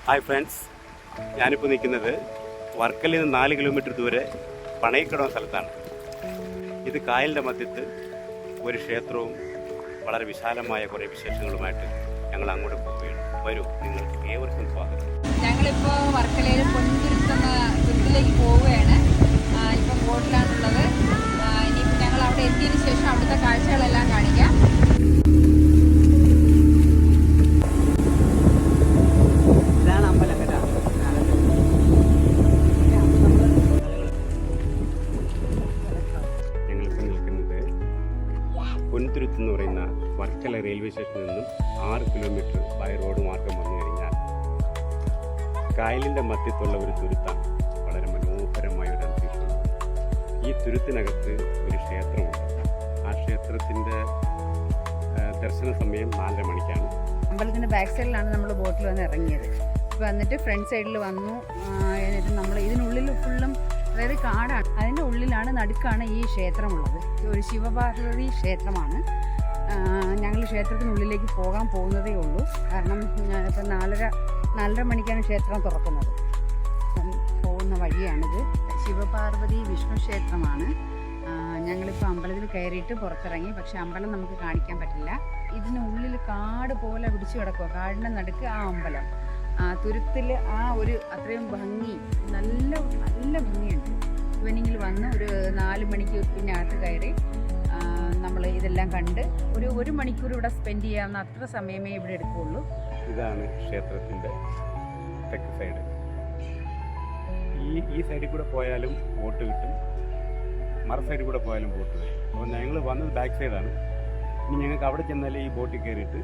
Hi friends, ഞാനിപ്പോൾ നിൽക്കുന്നത് വർക്കലയിൽ നിന്ന് 4 കിലോമീറ്റർ ദൂരെ പണയിക്കടം സ്ഥലത്താണ്. ഇത് കായലിൻ്റെ മധ്യത്ത് ഒരു ക്ഷേത്രവും വളരെ വിശാലമായ കുറേ വിശേഷങ്ങളുമായിട്ട് ഞങ്ങൾ അങ്ങോട്ട് പോവുകയാണ്. വരൂ, നിങ്ങൾക്ക് ഏവർക്കും സ്വാഗതം. ഞങ്ങളിപ്പോൾ വർക്കലയിൽ പൊൻതുരുത്തെന്ന തുരുത്തിലേക്ക് പോവുകയാണ്. ഇപ്പം ബോട്ടിലാണുള്ളത്. ഇനിയിപ്പോൾ ഞങ്ങൾ അവിടെ എത്തിയതിന് ശേഷം അവിടുത്തെ കാഴ്ചകളെല്ലാം കാണിക്കാം. പൊൻതുരുത്ത് എന്ന് പറയുന്ന വർക്കല റെയിൽവേ സ്റ്റേഷനിൽ നിന്നും 6 കിലോമീറ്റർ ബൈ റോഡ് മാർഗം വന്നു കഴിഞ്ഞാൽ കായലിൻ്റെ മധ്യത്തുള്ള ഒരു തുരുത്താണ്. വളരെ മനോഹരമായ ഒരു അന്തരീക്ഷമാണ്. ഈ തുരുത്തിനകത്ത് ഒരു ക്ഷേത്രമുണ്ട്. ആ ക്ഷേത്രത്തിൻ്റെ ദർശന സമയം 4:30 മണിക്കാണ്. അമ്പലത്തിൻ്റെ ബാക്ക് സൈഡിലാണ് നമ്മൾ ബോട്ടിൽ വന്ന് ഇറങ്ങിയത്. ഇപ്പോൾ വന്നിട്ട് ഫ്രണ്ട് സൈഡിൽ വന്നു. എന്നിട്ട് നമ്മൾ ഇതിനുള്ളിൽ ഫുള്ളും, അതായത് കാടാണ്, അതിൻ്റെ ഉള്ളിലാണ്, നടുക്കാണ് ഈ ക്ഷേത്രമുള്ളത്. ഒരു ശിവപാർവതി ക്ഷേത്രമാണ്. ഞങ്ങൾ ക്ഷേത്രത്തിനുള്ളിലേക്ക് പോകാൻ പോകുന്നതേ ഉള്ളൂ. കാരണം ഇപ്പം 4:30 മണിക്കാണ് ക്ഷേത്രം തുറക്കുന്നത്. പോകുന്ന വഴിയാണിത്. ശിവപാർവതി വിഷ്ണു ക്ഷേത്രമാണ്. ഞങ്ങളിപ്പോൾ അമ്പലത്തിൽ കയറിയിട്ട് പുറത്തിറങ്ങി. പക്ഷേ അമ്പലം നമുക്ക് കാണിക്കാൻ പറ്റില്ല. ഇതിനുള്ളിൽ കാട് പോലെ പിടിച്ചു കിടക്കുക. കാടിൻ്റെ നടുക്ക് ആ അമ്പലം. തുരുത്തിൽ ആ ഒരു അത്രയും ഭംഗി, നല്ല ഭംഗിയുണ്ട്. ഈവനിങ്ങിൽ വന്ന് ഒരു 4 മണിക്ക് പിന്നെ അകത്ത് കയറി നമ്മൾ ഇതെല്ലാം കണ്ട് ഒരു മണിക്കൂർ ഇവിടെ സ്പെൻഡ് ചെയ്യാവുന്ന അത്ര സമയമേ ഇവിടെ എടുക്കുകയുള്ളൂ. ഇതാണ് ക്ഷേത്രത്തിൻ്റെ തെക്ക് സൈഡ്. ഈ സൈഡിൽ കൂടെ പോയാലും ബോട്ട് കിട്ടും, മറ സൈഡിൽ കൂടെ പോയാലും ബോട്ട് കിട്ടും. അപ്പോൾ ഞങ്ങൾ വന്നത് ബാക്ക് സൈഡാണ്. ഇനി ഞങ്ങൾക്ക് അവിടെ ചെന്നാൽ ഈ ബോട്ടിൽ കയറിയിട്ട്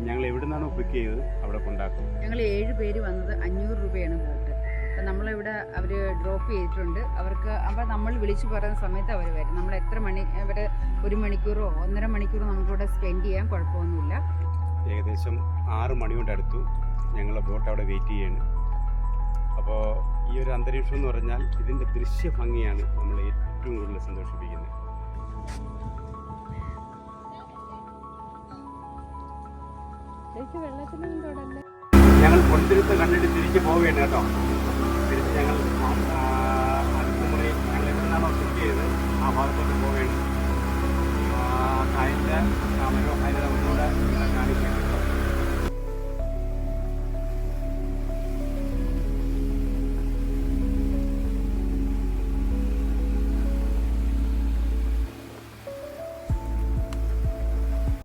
ഞങ്ങൾ എവിടെ നിന്നാണോ പിക്ക് ചെയ്തത് അവിടെ കൊണ്ടാക്കും. ഞങ്ങൾ 7 പേര് വന്നത് 500 രൂപയാണ് ബോട്ട്. അപ്പം നമ്മളിവിടെ അവർ ഡ്രോപ്പ് ചെയ്തിട്ടുണ്ട്. അവർക്ക് അപ്പോൾ നമ്മൾ വിളിച്ചു പറയുന്ന സമയത്ത് അവർ വരും. നമ്മൾ എത്ര മണി ഇവിടെ 1 മണിക്കൂറോ 1.5 മണിക്കൂറോ നമുക്കിവിടെ സ്പെൻഡ് ചെയ്യാൻ കുഴപ്പമൊന്നുമില്ല. ഏകദേശം 6 മണിയോടെ അടുത്തു ഞങ്ങളെ ബോട്ട് അവിടെ വെയിറ്റ് ചെയ്യാണ്. അപ്പോൾ ഈ ഒരു അന്തരീക്ഷം എന്ന് പറഞ്ഞാൽ ഇതിൻ്റെ ദൃശ്യ ഭംഗിയാണ് നമ്മളെ ഏറ്റവും കൂടുതൽ സന്തോഷിപ്പിക്കുന്നത്. ഞങ്ങൾ പൊൻതുരുത്ത് കണ്ടിട്ട് തിരിച്ച് പോവുകയാണ് കേട്ടോ. തിരിച്ച് ഞങ്ങൾ അടുത്ത മുറി ഞങ്ങൾ എവിടെ നിന്നാണോ ഷിഫ്റ്റ് ചെയ്തത് ആ ഭാഗത്തോട്ട് പോവുകയാണ്. കായലിൻ്റെ മനോഹാരിത മുന്നോട്ട്